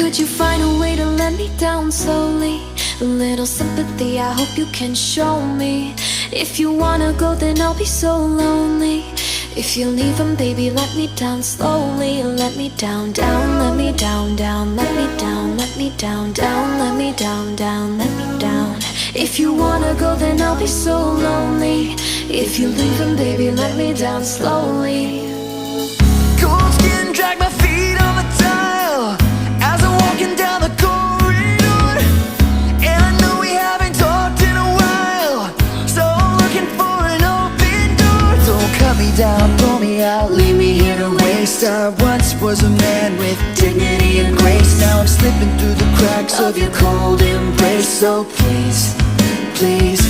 Could you find a way to let me down slowly? A little sympathy, I hope you can show me. If you wanna go, then I'll be so lonely. If you're leaving, baby, let me down slowly. Let me down, down, let me down, down, let me down, let me down, down, let me down, down, let me down. If you wanna go, then I'll be so lonely. If you're leaving, baby, let me down slowly. Cold skin, drag my feet on the tile as I'm walking down the corridor. And I know we haven't talked in a while, so I'm looking for an open door. Don't cut me down, pull me out, leave me here to waste. I once was a man with dignity and grace. Now I'm slipping through the cracks of your cold embrace. So please, please